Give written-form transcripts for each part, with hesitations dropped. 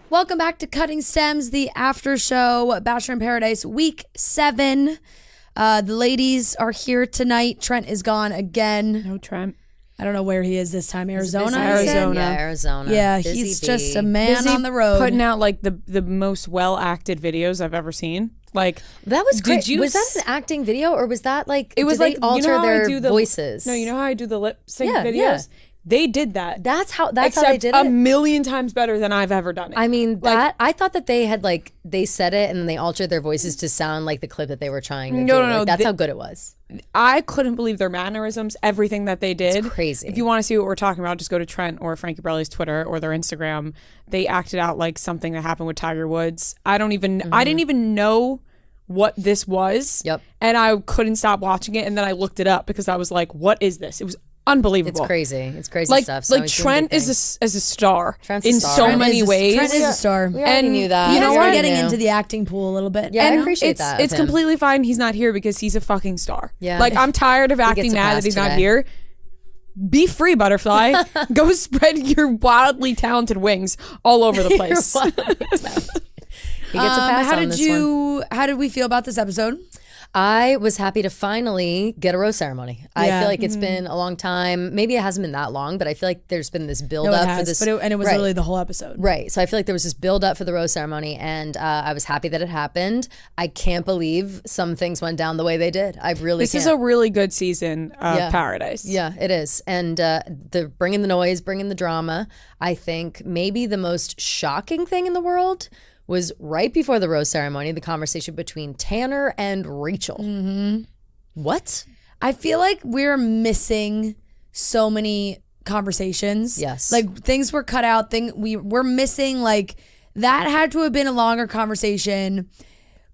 Welcome back to Cutting Stems, the after show, Bachelor in Paradise, week 7. The ladies are here tonight. Trent is gone again. No Trent. I don't know where he is this time. Arizona? Arizona. Yeah, Arizona. Yeah, Busy he's bee. just a man Busy on the road. putting out like the most well-acted videos I've ever seen. Like That was great. Did you Was that an acting video or was that like, it was did like they alter you know how their I do the voices? No, you know how I do the lip sync Yeah, videos? yeah. They did that. That's how Except they did a it? million times better than I've ever done it. I mean, Like- I thought that they had like, they said it and then they altered their voices to sound like the clip that they were trying to do. No, Like, that's how good it was. I couldn't believe their mannerisms, everything that they did. It's crazy. If you want to see what we're talking about, just go to Trent or Frankie Borelli's Twitter or their Instagram. They acted out like something that happened with Tiger Woods. I didn't even know what this was. Yep. And I couldn't stop watching it. And then I looked it up because I was like, what is this? It was unbelievable. It's crazy. It's crazy Like, stuff. So like he's doing Trent big is things. a star Trent's a in star. so Trent many ways. Trent is a star. We already knew that. You know, We we're already getting knew. into the acting pool a little bit. Yeah, I you know? appreciate it's that. of it's him. completely fine he's not here because he's a fucking star. Yeah. Like I'm tired of acting gets a mad that pass he's not today. here. Be free, butterfly. Go spread your wildly talented wings all over the place. He gets a pass how on did this you? How did we feel about this episode? I was happy to finally get a rose ceremony. I Yeah. feel like it's been a long time. Maybe it hasn't been that long, but I feel like there's been this build No, it up has, for this. but it was Right. literally the whole episode. Right. So I feel like there was this build up for the rose ceremony, and I was happy that it happened. I can't believe some things went down the way they did. I really This can't. is a really good season of Yeah. Paradise. Yeah, it is. And the bringing the noise, bringing the drama. I think maybe the most shocking thing in the world was right before the rose ceremony, the conversation between Tanner and Rachel. Mm-hmm. What? I feel like we're missing so many conversations. Yes. Like things were cut out. We're missing, like, that had to have been a longer conversation.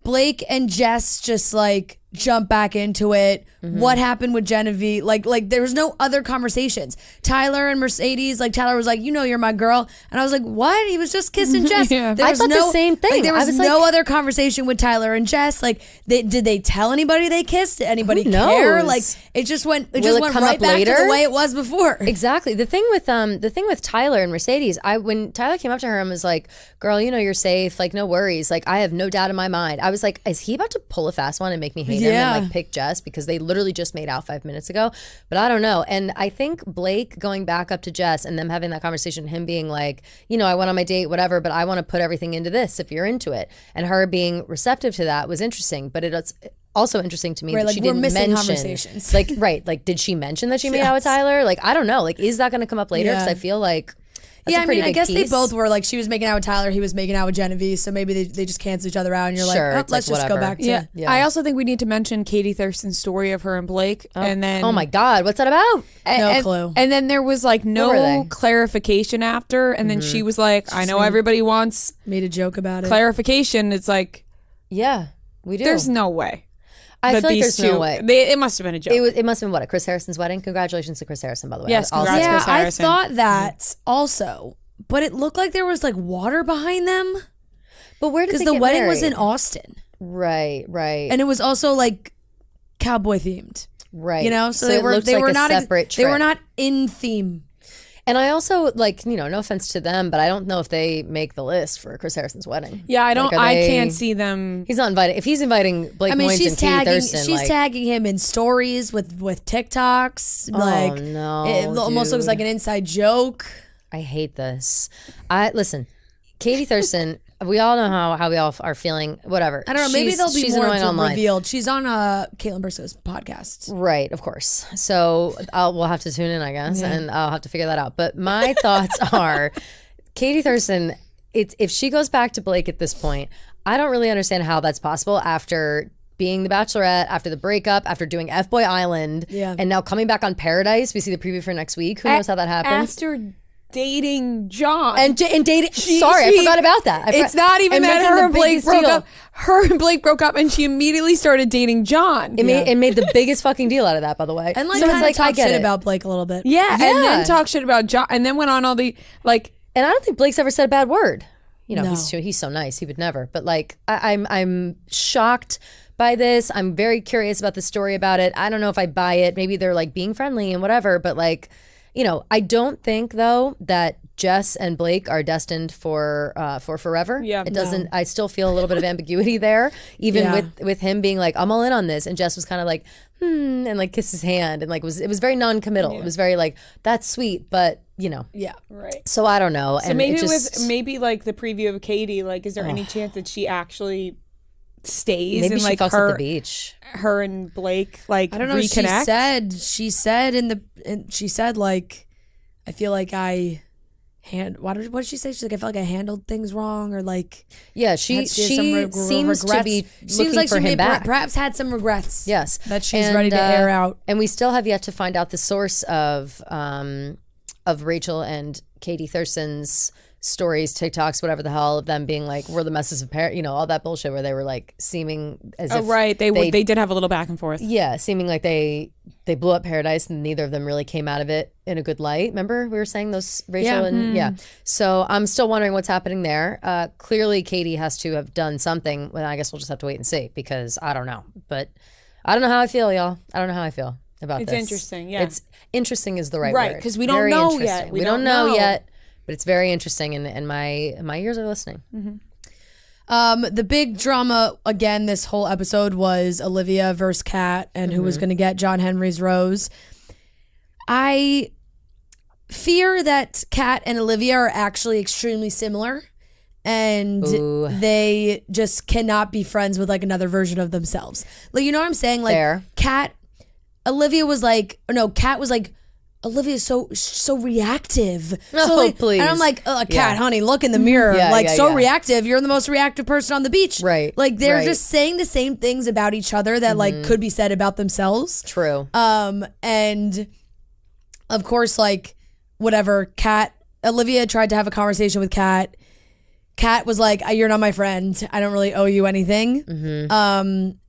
Blake and Jess just like jump back into it. Mm-hmm. What happened with Genevieve? Like there was no other conversations. Tyler and Mercedes, like Tyler was like, you know, you're my girl. And I was like, what? He was just kissing Jess. Yeah. There I was thought the same thing. Like, there I was was no like- other conversation with Tyler and Jess. Like did they tell anybody they kissed? Did anybody Who care? knows? Like it just went Will it come right up back to later? the way it was before. Exactly. The thing with Tyler and Mercedes, when Tyler came up to her and was like, girl, you know you're safe, like no worries, like I have no doubt in my mind. I was like, is he about to pull a fast one and make me hate him Yeah. and like pick Jess because they literally just made out 5 minutes ago? But I don't know. And I think Blake going back up to Jess and them having that conversation, him being like, you know, I went on my date, whatever, but I want to put everything into this if you're into it. And her being receptive to that was interesting. But it's also interesting to me Right, that like, she we're didn't missing mention conversations. like right, did she mention that she made out with Tyler? Like I don't know, like is that going to come up later? Because Yeah. I feel like that's Yeah, a I pretty mean, I big guess piece. they both were like, she was making out with Tyler, he was making out with Genevieve, so maybe they just cancel each other out, and you're Sure, like, oh, it's let's like, just go whatever. back to Yeah. I also think we need to mention Katie Thurston's story of her and Blake. And then Oh my God, what's that about? No clue. And then there was like were no they? clarification after. And then she was like, I know everybody wants made a joke about it. clarification. It's like, Yeah, we do. there's no way. I that feel like these there's no two- way. It must have been a joke. It must have been what, at Chris Harrison's wedding? Congratulations to Chris Harrison, by the way. Yes, Also- congrats. Yeah, Chris I Harrison. thought that also, but it looked like there was like water behind them But where did because they the get wedding was married? in Austin, Right. and it was also like cowboy themed. Right. You know, so it looked they like were a not separate they were trip. not in theme. And I also like, you know, no offense to them, but I don't know if they make the list for Chris Harrison's wedding. yeah, I don't. Like, are I they- can't see them. He's not invited. If he's inviting Blake I mean, Moynes she's and Katie tagging Thurston, she's like, tagging him in stories with TikToks. Like, no, it almost looks dude. like an inside joke. I hate this. Listen, Katie Thurston. We all know how we all are feeling. Whatever. I don't know. Maybe there'll be she's more annoying to online. revealed. She's on Caitlin Briscoe's podcast. Right, of course. So we'll have to tune in, I guess, and I'll have to figure that out. But my thoughts are, Katie Thurston. If she goes back to Blake at this point, I don't really understand how that's possible after being the Bachelorette after the breakup, after doing F-Boy Island, and now coming back on Paradise. We see the preview for next week. Who knows how that happens? After dating John and dating. I forgot about that. It's not even that her and Blake broke up. Her and Blake broke up, and she immediately started dating John. It made the biggest fucking deal out of that, by the way. And like, so kind of talk shit about Blake a little bit. Yeah, and then talk shit about John, and then went on all the like. And I don't think Blake's ever said a bad word. He's so nice. He would never. But like, I'm shocked by this. I'm very curious about the story about it. I don't know if I buy it. Maybe they're like being friendly and whatever. But like, I don't think though that Jess and Blake are destined for forever. Yeah, it doesn't. No. I still feel a little bit of ambiguity there, even with him being like, I'm all in on this, and Jess was kind of like, and like kissed his hand, and like it was very non-committal. It was very like, that's sweet, but yeah, right. So I don't know. So and maybe maybe like the preview of Katie, like, is there any chance that she actually stays maybe and she like fucks at the beach? Her and Blake like I don't know. Reconnect? She said like, I feel like what did she say? She's like, I felt like I handled things wrong, or like, she seems to be looking like for him back. Perhaps had some regrets. Yes, that she's ready to air out. And we still have yet to find out the source of Rachel and Katie Thurston's stories, TikToks, whatever the hell, of them being like, we're the messes of all that bullshit where they were like seeming as if right, they did have a little back and forth. Yeah, seeming like they blew up Paradise and neither of them really came out of it in a good light. Remember we were saying those, Rachel and So I'm still wondering what's happening there. Clearly Katie has to have done something. Well, I guess we'll just have to wait and see, because I don't know. But I don't know how I feel, y'all. I don't know how I feel about this. It's interesting, yeah. It's interesting is the right word. Right, because we don't know yet. We don't know yet. But it's very interesting, and my ears are listening. Mm-hmm. The big drama again this whole episode was Olivia versus Cat, and who was going to get John Henry's rose. I fear that Cat and Olivia are actually extremely similar, and they just cannot be friends with like another version of themselves. Like, you know what I'm saying? Like, Cat was like, Olivia's so reactive. Please. And I'm like, Cat, honey, look in the mirror. Reactive. You're the most reactive person on the beach. Right. Like, they're just saying the same things about each other that like could be said about themselves. True. And of course, like, whatever, Olivia tried to have a conversation with Cat. Cat was like, you're not my friend. I don't really owe you anything.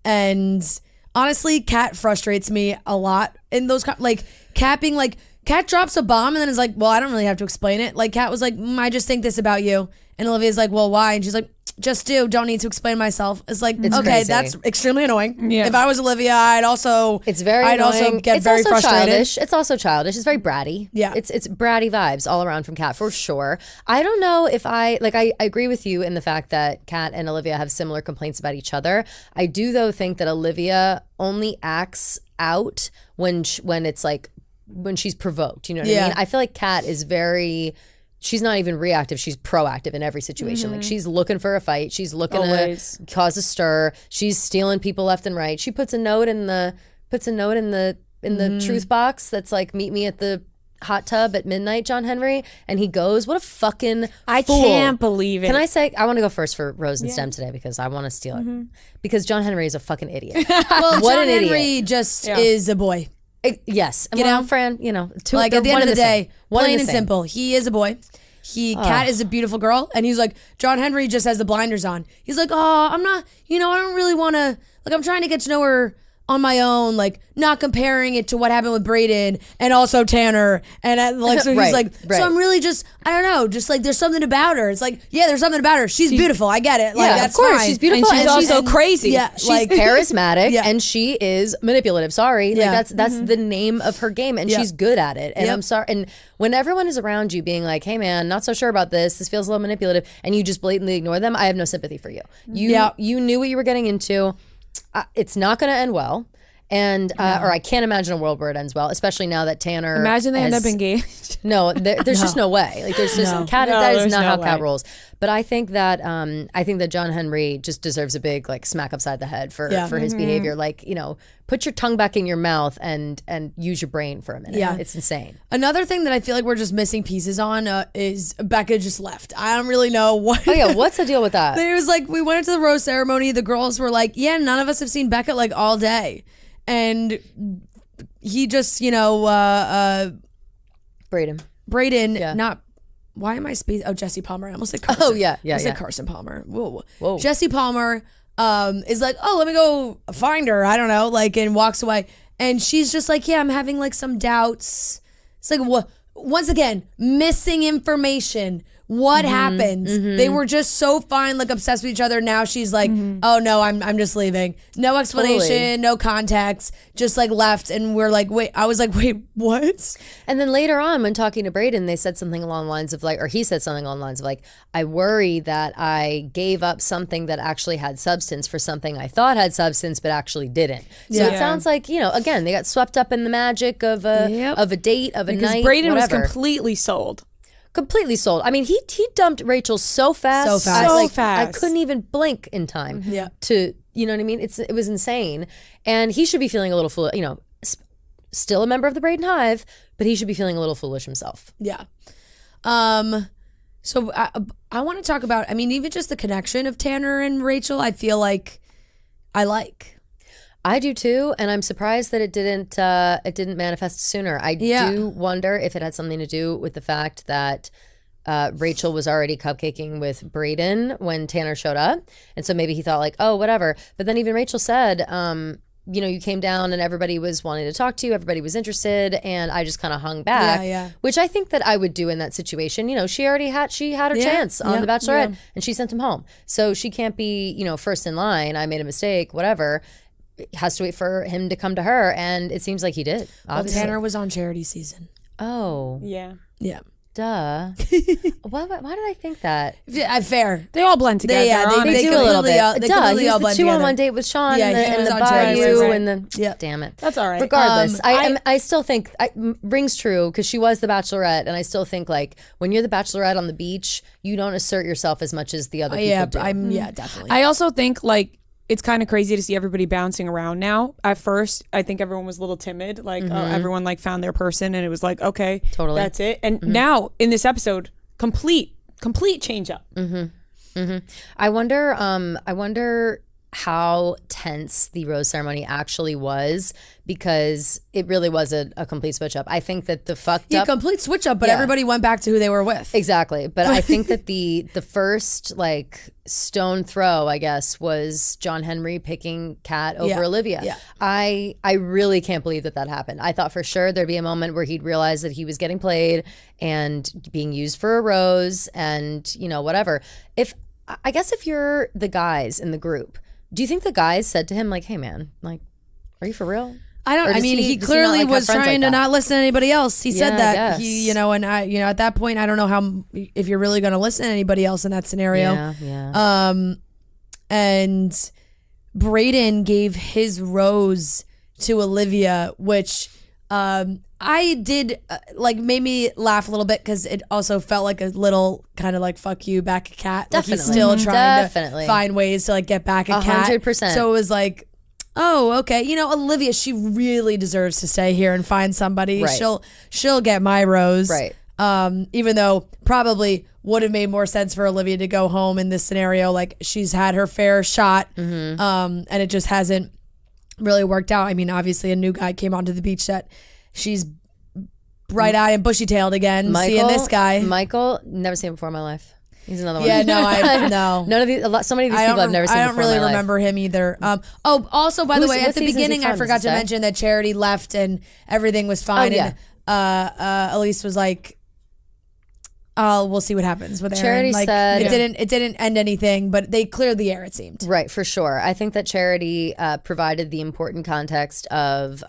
And honestly, Cat frustrates me a lot in those, like, Cat being like, Cat drops a bomb and then is like, well, I don't really have to explain it. Like, Cat was like, I just think this about you. And Olivia's like, well, why? And she's like, just don't need to explain myself. It's like, it's okay, crazy. That's extremely annoying. Yeah. If I was Olivia, I'd also get very frustrated. Childish. It's also childish. It's very bratty. Yeah. It's bratty vibes all around from Cat, for sure. I don't know if I agree with you in the fact that Cat and Olivia have similar complaints about each other. I do, though, think that Olivia only acts out when it's like, when she's provoked, you know what I mean? I feel like Kat is she's not even reactive, she's proactive in every situation. Like, she's looking for a fight, she's looking to cause a stir, she's stealing people left and right. She puts a note in the truth box that's like, meet me at the hot tub at midnight, John Henry, and he goes. What a fucking fool. I can't believe it. Can I say, I want to go first for Rose and Stem today, because I want to steal it, because John Henry is a fucking idiot. Well, John Henry just is a boy. Yes. Fran, like, at the end of the day, plain and simple, he is a boy. Kat is a beautiful girl, and he's like, John Henry just has the blinders on. He's like, I'm not, I don't really want to, like, I'm trying to get to know her on my own, like, not comparing it to what happened with Brayden and also Tanner, and like, so he's like, so I'm really just, I don't know, just like, there's something about her. It's like, yeah, there's something about her. She's beautiful. I get it. Like, that's of course, fine. she's beautiful, and she's also crazy. Yeah, she's charismatic, and she is manipulative. Sorry, like, that's the name of her game, and she's good at it. And I'm sorry. And when everyone is around you being like, hey man, not so sure about this. This feels a little manipulative, and you just blatantly ignore them, I have no sympathy for you. You knew what you were getting into. It's not going to end well. And or I can't imagine a world where it ends well, especially now that Tanner. Imagine they end up engaged. No, there's just no way. Like there's just Cat. That is not how Cat rolls. But I think that John Henry just deserves a big like smack upside the head for his behavior. Like, you know, put your tongue back in your mouth and use your brain for a minute. Yeah, it's insane. Another thing that I feel like we're just missing pieces on is Becca just left. I don't really know what. Oh yeah, what's the deal with that? It was like we went into the rose ceremony. The girls were like, "Yeah, none of us have seen Becca like all day," and he just, you know, Braden, not. Why am I spacing? Oh, Jesse Palmer. I almost said Carson. Oh, yeah. I said Carson Palmer. Whoa. Jesse Palmer is like, oh, let me go find her. I don't know, like, and walks away. And she's just like, yeah, I'm having like some doubts. It's like, what? Once again, missing information. What happened? They were just so fine, like obsessed with each other. Now she's like, oh no, I'm just leaving. No explanation, no context, just like left. And we're like, wait, I was like, wait, what? And then later on, when talking to Braden, they said something along the lines of like, or he said something along the lines of like, I worry that I gave up something that actually had substance for something I thought had substance, but actually didn't. So it sounds like, you know, again, they got swept up in the magic of a date, of a night, because Braden was whatever. Completely sold. Completely sold. I mean, he dumped Rachel so fast. I couldn't even blink in time to, you know what I mean? It was insane. And he should be feeling a little foolish, you know, still a member of the Braden Hive, but he should be feeling a little foolish himself. Yeah. So I want to talk about, I mean, even just the connection of Tanner and Rachel, I feel like I like. I do too, and I'm surprised that it didn't manifest sooner. I do wonder if it had something to do with the fact that Rachel was already cupcaking with Braden when Tanner showed up, and so maybe he thought like, oh, whatever. But then even Rachel said, you know, you came down and everybody was wanting to talk to you, everybody was interested, and I just kind of hung back, which I think that I would do in that situation. You know, she had her chance on The Bachelorette, and she sent him home, so she can't be, you know, first in line. I made a mistake, whatever. Has to wait for him to come to her, and it seems like he did. Well, Tanner was on charity season. Oh. Yeah. Duh. Why did I think that? Fair. They all blend together. They do a little bit. Duh, he was the 2-on-1 date with Sean and the Bayou and the... Damn it. That's all right. Regardless, I still think... rings true, because she was the Bachelorette, and I still think, like, when you're the Bachelorette on the beach, you don't assert yourself as much as the other people do. Definitely. I also think, like, it's kind of crazy to see everybody bouncing around now. At first, I think everyone was a little timid. Like, everyone like found their person, and it was like, okay, that's it. And now in this episode, complete change up. I wonder how tense the rose ceremony actually was, because it really was a complete switch up. I think that the fucked up complete switch up, but everybody went back to who they were with. Exactly. But I think that the first like stone throw, I guess, was John Henry picking Cat over Olivia. Yeah. I really can't believe that happened. I thought for sure there'd be a moment where he'd realize that he was getting played and being used for a rose, and, you know, whatever. I guess if you're the guys in the group, do you think the guys said to him like, hey man, like, are you for real? He clearly was trying to not listen to anybody else. He said that. He, you know, and I, you know, at that point, I don't know how, if you're really going to listen to anybody else in that scenario. And Braden gave his rose to Olivia, which I did made me laugh a little bit, because it also felt like a little kind of like fuck you back at Cat. Definitely. Like he's still trying to find ways to like get back at Cat. 100%. So it was like, oh, okay. You know, Olivia, she really deserves to stay here and find somebody. Right. She'll get my rose. Right. Even though probably would have made more sense for Olivia to go home in this scenario. Like, she's had her fair shot, and it just hasn't really worked out. I mean, obviously a new guy came onto the beach that she's bright-eyed and bushy-tailed again, seeing this guy. Michael, never seen him before in my life. He's another one. Yeah, no, no. None of these, so many of these people I've never seen before. I don't really remember him either. Also, by the way, at the beginning, I forgot to mention that Charity left and everything was fine. And Elise was like, we'll see what happens with Aaron. Charity said it didn't end anything, but they cleared the air, it seemed. Right, for sure. I think that Charity provided the important context of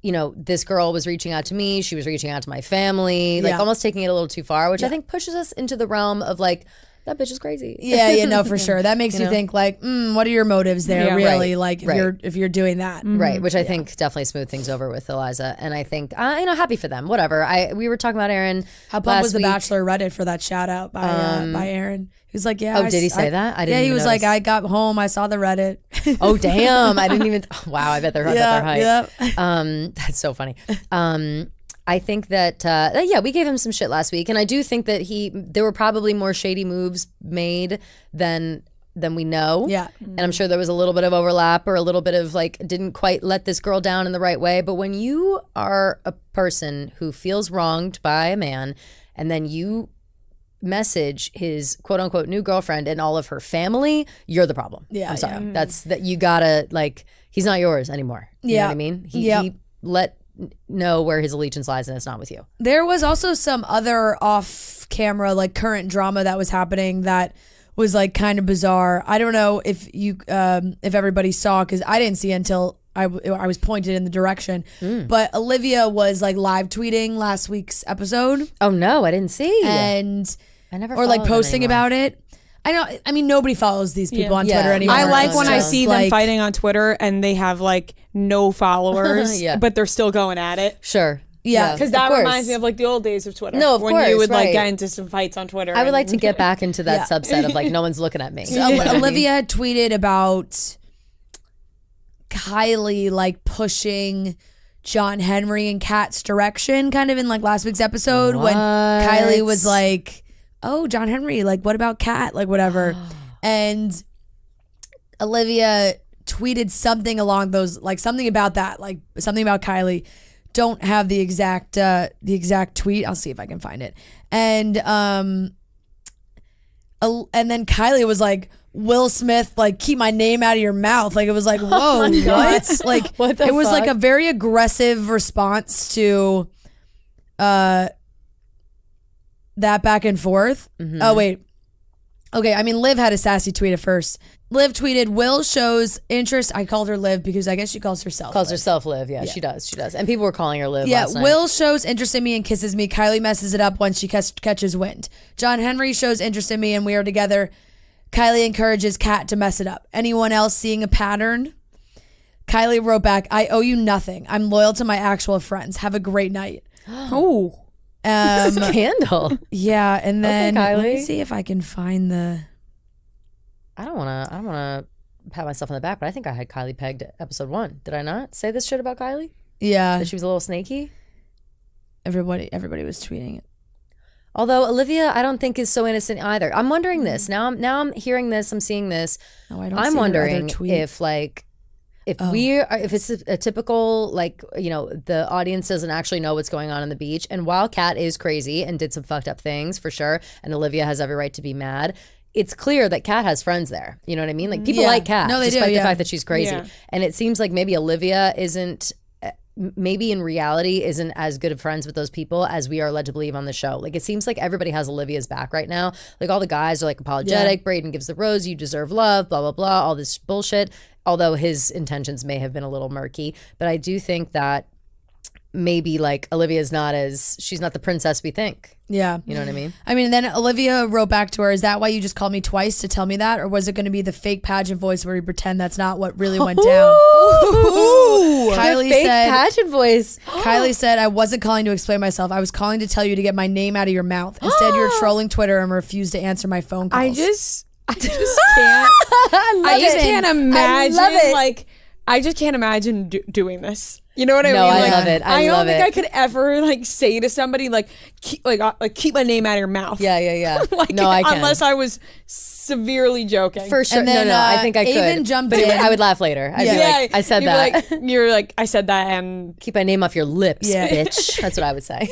you know, this girl was reaching out to me, she was reaching out to my family, like almost taking it a little too far, which I think pushes us into the realm of like, that bitch is crazy. Yeah, no, for sure. That makes you think like, what are your motives there, really? Like if you're doing that, right? Which I think definitely smoothed things over with Eliza, and I think happy for them. Whatever. We were talking about Aaron. How pumped was the Bachelor Reddit for that shout out by Aaron? He was like, yeah. Oh, did he say that? I didn't. Yeah, he even was notice. like, I got home, I saw the Reddit. Oh damn! I didn't even. Wow, I bet they're hype. Yeah. That's so funny. I think that we gave him some shit last week, and I do think that there were probably more shady moves made than we know. Yeah. And I'm sure there was a little bit of overlap or a little bit of like didn't quite let this girl down in the right way. But when you are a person who feels wronged by a man, and then you message his quote unquote new girlfriend and all of her family, you're the problem. Yeah, I'm sorry. That's that you gotta like. He's not yours anymore. You know what I mean? He let know where his allegiance lies, and it's not with you. There was also some other off camera like current drama that was happening that was like kind of bizarre. I don't know if everybody saw, because I didn't see until I was pointed in the direction. But Olivia was like live tweeting last week's episode. Oh no, I didn't see. And I never or like followed posting them anymore. about it. I mean, nobody follows these people on Twitter anymore. I like It's when I just see them like- fighting on Twitter and they have like no followers, but they're still going at it. Sure. Yeah. Because that reminds me of like the old days of Twitter. No, of when course, you would like right. get into some fights on Twitter. I would like to get back into that subset of like no one's looking at me. So Olivia tweeted about Kylie like pushing John Henry and Kat's direction, kind of in like last week's episode when Kylie was like, oh, John Henry, like what about Kat, like whatever. And Olivia tweeted something along those, like something about that, like something about Kylie. Don't have the exact tweet. I'll see if I can find it. And then Kylie was like, Will Smith, like keep my name out of your mouth. Like it was like, whoa, what? Like What the it was fuck? like a very aggressive response to that back and forth. Oh wait. Okay, I mean, Liv had a sassy tweet at first. Liv tweeted, Will shows interest. I called her Liv because I guess she calls herself Calls Liv. herself Liv. Yeah, she does. She does. And people were calling her Liv Yeah, last night. Will shows interest in me and kisses me. Kylie messes it up once she catches wind. John Henry shows interest in me and we are together. Kylie encourages Kat to mess it up. Anyone else seeing a pattern? Kylie wrote back, I owe you nothing. I'm loyal to my actual friends. Have a great night. Oh. Scandal. Yeah, and then Okay, let me Kylie. see if I can find the... I don't wanna pat myself on the back, but I think I had Kylie pegged at episode 1. Did I not say this shit about Kylie? Yeah, That she was a little snaky? everybody was tweeting it. Although Olivia, I don't think is so innocent either. I'm wondering this. Now I'm hearing this, I'm seeing this. Oh, I don't I'm see her wondering other tweet. if like if it's a typical like, you know, the audience doesn't actually know what's going on the beach, and while Kat is crazy and did some fucked up things for sure, and Olivia has every right to be mad, it's clear that Kat has friends there. You know what I mean? Like people like Kat, No, they do, despite the yeah. fact that she's crazy. Yeah. And it seems like maybe Olivia maybe in reality isn't as good of friends with those people as we are led to believe on the show. Like it seems like everybody has Olivia's back right now. Like all the guys are like apologetic. Braden gives the rose, you deserve love, blah, blah, blah, all this bullshit. Although his intentions may have been a little murky. But I do think that maybe like Olivia's she's not the princess we think. Yeah. You know what I mean? I mean, then Olivia wrote back to her, is that why you just called me twice to tell me that? Or was it going to be the fake pageant voice where you pretend that's not what really went down? Kylie Fake said, passion voice. Kylie said, I wasn't calling to explain myself. I was calling to tell you to get my name out of your mouth. Instead, you're trolling Twitter and refused to answer my phone calls. I just can't. I just can't imagine. love it. Like, I just can't imagine doing this. You know what I No, mean? I Like, love it. I don't love think it. I could ever like say to somebody like keep my name out of your mouth. Yeah. Like, No, I can. unless I was severely joking. For sure. And then, no, I think I could. Avon jumped but in. I would laugh later. I'd be like, I said that. You're like, I said that, and Keep my name off your lips, Yeah. bitch. That's what I would say.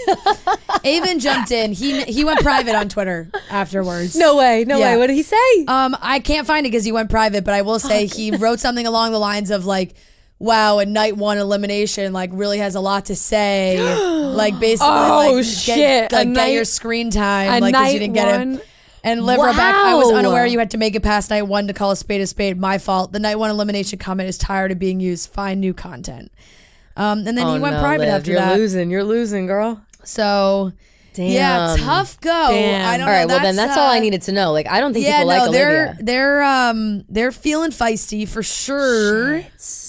Avon jumped in. He went private on Twitter afterwards. No way. What did he say? I can't find it because he went private, but I will say he wrote something along the lines of like, wow, a night one elimination like really has a lot to say. Like basically like shit. get your screen time like because you didn't get one. it. And Liv wrote back, I was Wow. unaware you had to make it past night one to call a spade. My fault. The night one elimination comment is tired of being used. Find new content. And then he went private Liv, after you're that. You're losing, girl. So Damn. Yeah, tough go. Damn. I don't All right, know. well then that's all I needed to know. Like I don't think people like Olivia. They're feeling feisty for sure.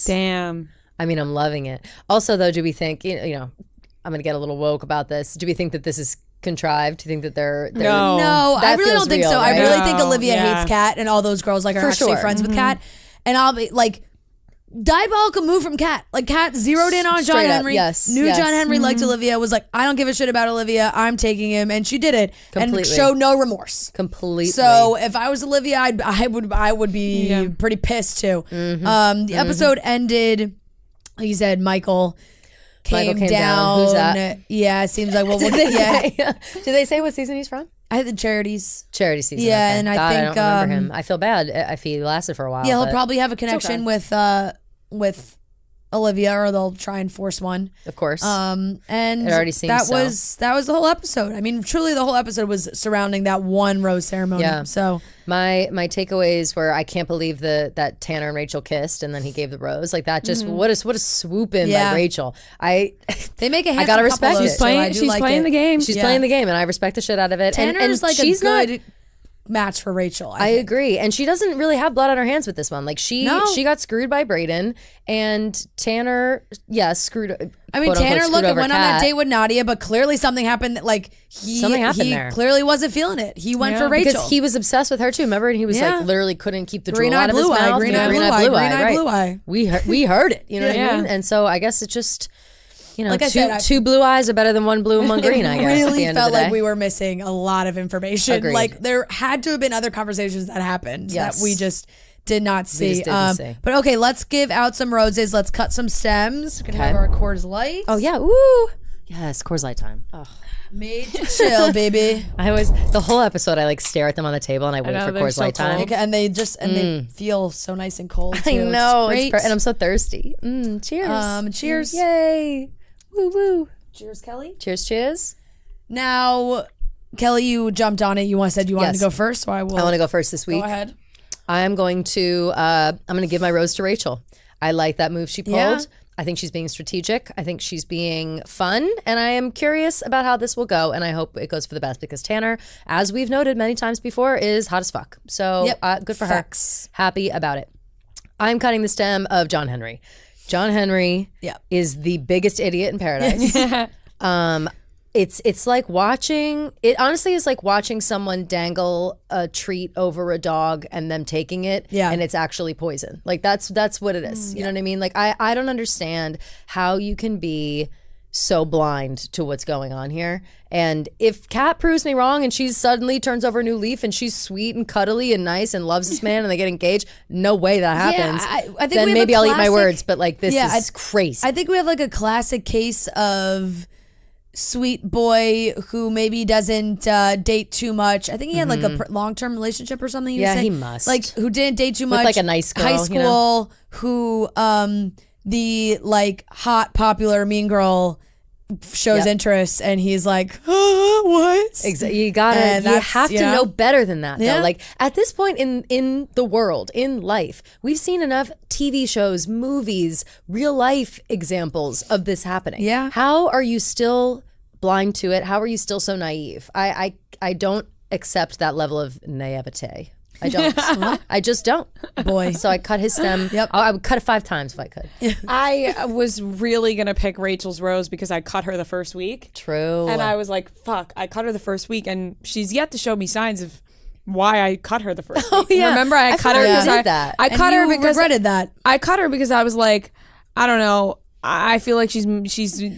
Damn. I mean, I'm loving it. Also, though, do we think you know? I'm gonna get a little woke about this. Do we think that this is contrived? Do you think that they're No, I really don't think real, so. right? I really think No, Olivia yeah. hates Cat, and all those girls like are For actually sure. friends with Cat. And I'll be like, diabolical move from Cat. Like Cat zeroed in on John Straight up, Henry. yes, Knew yes. John Henry liked Olivia. Was like, I don't give a shit about Olivia. I'm taking him, and she did it and Completely. showed no remorse. Completely. So if I was Olivia, I would be pretty pissed too. The episode ended. Like you said, Michael came down. Who's that? Yeah, it seems like Did they say? Did they say what season he's from? I had the charities. Charity season. Yeah, okay. and I God, think, I don't remember him. I feel bad if he lasted for a while. Yeah, he'll but probably have a connection with Olivia, or they'll try and force one. of course. And It already seems that so. was the whole episode. I mean, truly, the whole episode was surrounding that one rose ceremony. Yeah. So My takeaways were I can't believe that Tanner and Rachel kissed and then he gave the rose like that. Just what a swoop in Yeah. by Rachel. they make a handsome gotta couple, respect though, it. She's so I playing. do She's like playing it. the game. She's Yeah. playing the game and I respect the shit out of it. Tanner's and like she's a good match for Rachel. I agree. And she doesn't really have blood on her hands with this one. Like she got screwed by Brayden and Tanner, screwed. I mean, quote, unquote, Tanner screwed over went on that Kat. date with Nadia, but clearly something happened. Something happened he there. clearly wasn't feeling it. He went for Rachel Because he was obsessed with her too. Remember, and he was Yeah. like literally couldn't keep the Green drool eye, out of his blue eye, mouth. green Yeah, eye, blue eye, green eye, right. blue eye. We heard it. You know what I Yeah. mean? And so I guess it's just. You know, Like I said, two blue eyes are better than one blue and one green, I guess. at the really end of felt the day. like we were missing a lot of information. Agreed. Like there had to have been other conversations that happened Yes. that we just did not see. just didn't see. But okay, let's give out some roses. Let's cut some stems. We can have our Coors Light. Oh, yeah. Woo. Yes, Coors Light time. Oh. Made to chill, baby. I always, the whole episode, I like stare at them on the table and I wait know, for they're Coors so Light time. Okay, and they just they feel so nice and cold too. I know. It's great. And I'm so thirsty. Cheers. Cheers. Yay. Woo woo. Cheers, Kelly. Cheers. Now, Kelly, you jumped on it. You said you wanted Yes. to go first, so I will. I want to go first this week. Go ahead. I'm going to give my rose to Rachel. I like that move she pulled. Yeah. I think she's being strategic. I think she's being fun. And I am curious about how this will go. And I hope it goes for the best because Tanner, as we've noted many times before, is hot as fuck. So good for Facts. her. Happy about it. I'm cutting the stem of John Henry. John Henry is the biggest idiot in paradise. It's like watching, it honestly is like watching someone dangle a treat over a dog and them taking it and it's actually poison. Like that's what it is. You know what I mean? Like I don't understand how you can be so blind to what's going on here. And if Kat proves me wrong and she suddenly turns over a new leaf and she's sweet and cuddly and nice and loves this man and they get engaged, no way that happens. I think then we have maybe a I'll eat my classic- words. But like this is crazy. I think we have like a classic case of sweet boy who maybe doesn't date too much. I think he had like a long-term relationship or something. Yeah, was he saying. must. Like who didn't date too much. like a nice girl, high you school know? who the like hot popular mean girl shows interest and he's like, what? Exactly. You And have to know better than that though. Yeah. Like at this point in the world, in life, we've seen enough TV shows, movies, real life examples of this happening. Yeah. How are you still blind to it? How are you still so naive? I don't accept that level of naivete. I don't. I just don't. Boy. So I cut his stem. Yep. I would cut it 5 times if I could. I was really gonna pick Rachel's rose because I cut her the first week. True. And I was like, fuck, I cut her the first week and she's yet to show me signs of why I cut her the first week. yeah. Remember I cut her forgot you because did that. I And cut her you because regretted that. I cut her because I was like, I don't know. I feel like she's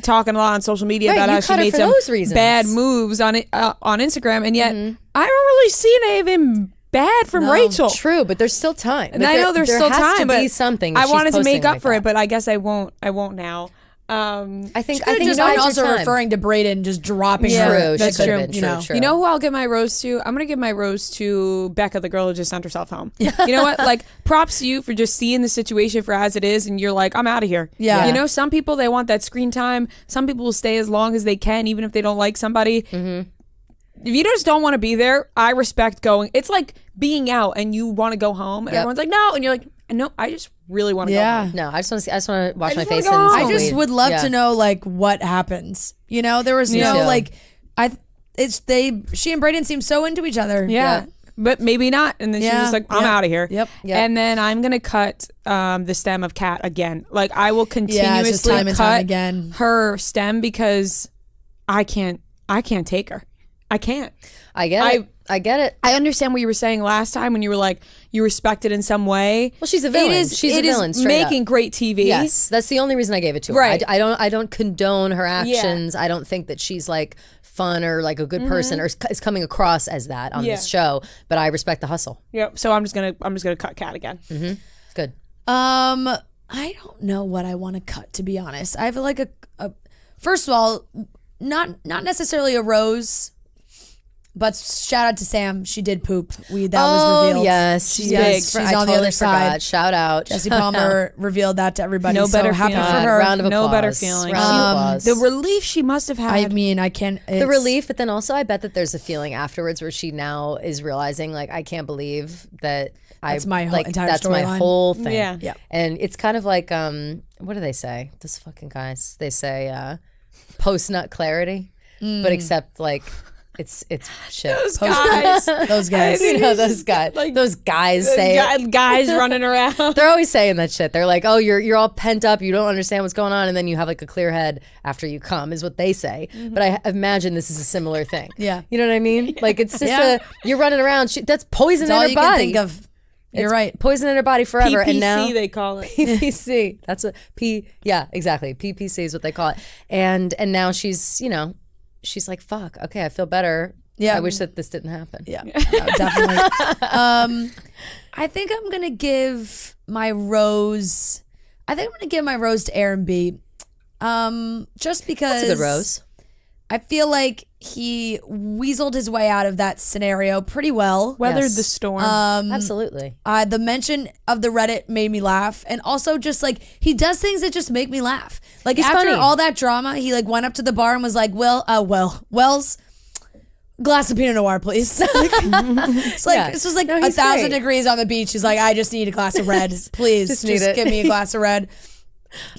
talking a lot on social media Right, about you how she cut her made for some those reasons. bad moves on it on Instagram, and yet I don't really see anything bad from Rachel. True, but there's still time. And I know there's still has time, to but be something. I if she's wanted to posting make up like for that. it, but I guess I won't. I won't now. I think Just now's your also time. referring to Braden just dropping True, her. she That's could true. have been. You True, know. true. You know who I'll give my rose to? I'm gonna give my rose to Becca, the girl who just sent herself home. You know what? Like, props to you for just seeing the situation for as it is, and you're like, I'm out of here. Yeah. You know, some people they want that screen time. Some people will stay as long as they can, even if they don't like somebody. If you just don't want to be there, I respect going. It's like being out and you want to go home, and everyone's like, no, and you're like, no, I just really want to go home. No, I just want to wash my just wanna face go and home. I just wait. would love Yeah. to know like what happens. You know, there was Me no too. like she and Brayden seem so into each other. Yeah. But maybe not. And then she's just like, I'm out of here. Yep. And then I'm going to cut the stem of Cat again. Like, I will continuously cut her stem because I can't take her. I can't. I get it. I understand what you were saying last time when you were like, you respect it in some way. Well, she's a villain. She's a villain. It is making great TV. Yes, that's the only reason I gave it to her. Right. I don't condone her actions. I don't think that she's like fun or like a good person or is coming across as that on this show. But I respect the hustle. Yep. So I'm just gonna cut Cat again. Mm-hmm. Good. I don't know what I want to cut, to be honest. I have like a first of all, not necessarily a rose. But shout out to Sam. She did poop. That was revealed. Yes. She's on the other side. Shout out. Jesse Palmer revealed that to everybody. No better happy feeling. for her. Round of applause. No better feeling. Round of applause. The relief she must have had. I mean, I can't. The relief, but then also I bet that there's a feeling afterwards where she now is realizing like, I can't believe that that's my whole entire that's my storyline. whole thing. Yeah. And it's kind of like, what do they say? Those fucking guys. They say post-nut clarity, but except like, it's shit. Those guys. Those guys. You know, those guys. Like, those guys say guys running around. They're always saying that shit. They're like, oh, you're all pent up. You don't understand what's going on. And then you have like a clear head after you come is what they say. But I imagine this is a similar thing. Yeah. You know what I mean? Like it's just you're running around. That's poison That's in all her you body. can think of. You're right. Poison in her body forever. PPC, and now they call it. PPC. That's what yeah, exactly. PPC is what they call it. And now she's, she's like, fuck, okay, I feel better. Yeah. I wish that this didn't happen. Yeah, definitely. I think I'm gonna give my rose. To Aaron B. Just because That's a good rose. I feel like he weaseled his way out of that scenario pretty well. Weathered the storm. Absolutely. The mention of the Reddit made me laugh, and also just like he does things that just make me laugh. Like He's after funny. all that drama, he like went up to the bar and was like, Wells. Glass of Pinot Noir, please. It's like this was like 1,000 degrees on the beach. He's like, I just need a glass of red, please. just give me a glass of red.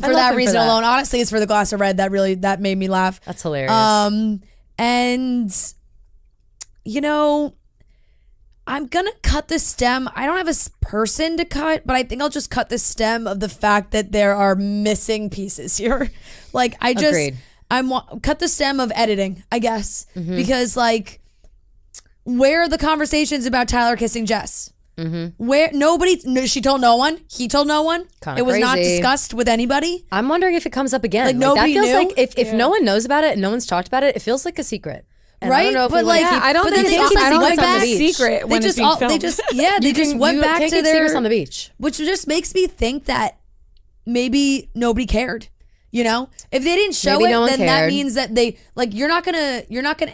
For that reason alone, honestly, it's for the glass of red that made me laugh. That's hilarious. And I'm gonna cut the stem. I don't have a person to cut, but I think I'll just cut the stem of the fact that there are missing pieces here. Like Agreed. cut the stem of editing, I guess, because like, where are the conversations about Tyler kissing Jess? Where she told no one. He told no one. Kinda it was not crazy. discussed with anybody. I'm wondering if it comes up again. Like, nobody that feels knew? like if no one knows about it and no one's talked about it, it feels like a secret. And Right? I don't know if But we wanna like, keep- I don't but think then it's they I don't went think back. it's a secret when it's being filmed. They just went back can't to get their serious on the beach. which just makes me think that maybe nobody cared. If they didn't show Maybe it, no one then that cared. means that they like you're not gonna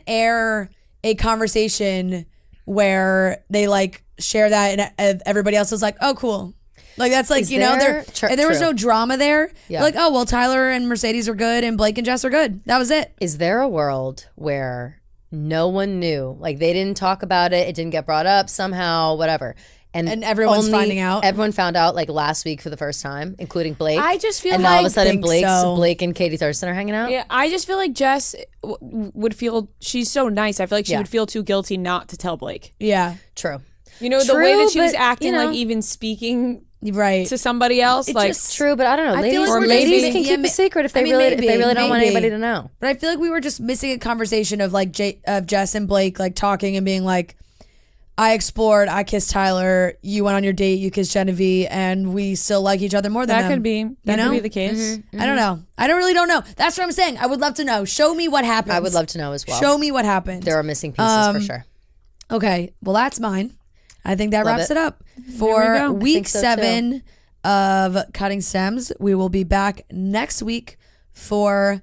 air a conversation where they like share that and everybody else is like, oh cool. Like that's like, there was true. no drama there. Yeah. Like, oh well, Tyler and Mercedes are good and Blake and Jess are good. That was it. Is there a world where no one knew? Like they didn't talk about it, it didn't get brought up somehow, whatever. And everyone's finding out. Everyone found out like last week for the first time, including Blake. I just feel and now all of a like- sudden think so. Blake and Katie Thurston are hanging out. Yeah, I just feel like Jess would feel, she's so nice. I feel like she Yeah. would feel too guilty not to tell Blake. Yeah. True. The way True, that she was but, acting, like even speaking Right. to somebody else, It like just- True, but I don't know. I feel Ladies, like we're ladies just- can yeah, keep a secret if they maybe, really don't want maybe. anybody to know. But I feel like we were just missing a conversation of like of Jess and Blake like talking and being like, I explored, I kissed Tyler, you went on your date, you kissed Genevieve, and we still like each other more than that them. could be the case. I don't know. I really don't know. That's what I'm saying. I would love to know. Show me what happened. I would love to know as well. Show me what happened. There are missing pieces for sure. Okay, well that's mine. I think that Love wraps it. it up for go. week think so, 7 of Cutting Stems. We will be back next week for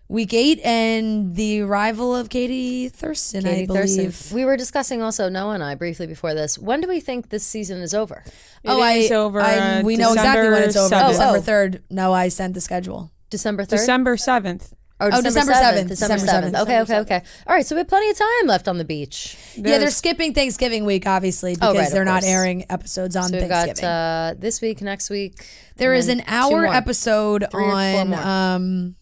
week 8 and the arrival of Katie Thurston, I believe. We were discussing also, Noah and I, briefly before this. When do we think this season is over? It is over. We know exactly when it's over. December 7th. December 3rd. No, I sent the schedule. December 3rd? December 7th. Oh, December 7th. December 7th. Okay. All right, so we have plenty of time left on the beach. Yeah, they're skipping Thanksgiving week, obviously, because right, of they're not course. airing episodes on So we've Thanksgiving. got this week, next week. There and is then an 2 hour more. episode 3 or 4 more. on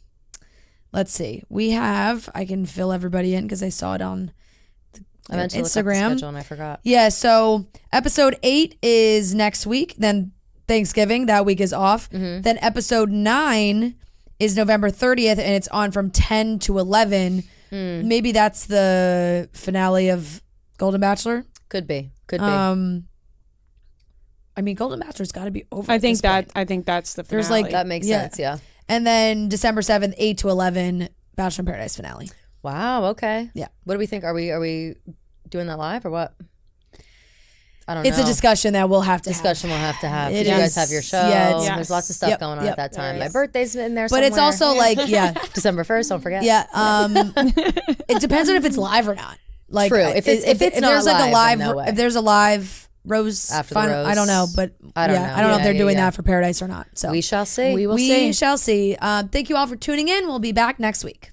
let's see. I can fill everybody in because I saw it on I meant to look up the Instagram. schedule and I forgot. Yeah, so episode 8 is next week. Then Thanksgiving, that week is off. Then episode 9 is November 30th, and it's on from 10 to 11. Maybe that's the finale of Golden Bachelor. Could be. I mean, Golden Bachelor's got to be over. I think that's the finale. There's like that makes sense. Yeah. And then December 7th, 8 to 11, Bachelor in Paradise finale. Wow. Okay. Yeah. What do we think? Are we doing that live or what? I don't know. It's a discussion that we'll have to We'll have to have. It You guys is. have your show. Yeah, There's lots of stuff going on at that time. My birthday's in there But somewhere. it's also like, December 1st, don't forget. Yeah. It depends on if it's live or not. Like, True. If it's not there's like live, a live, then no way. if there's a live Rose After the final, Rose. I don't know, but I don't know. I don't know if they're doing yeah. that for Paradise or not. So We shall see. We will we see. shall see. Thank you all for tuning in. We'll be back next week.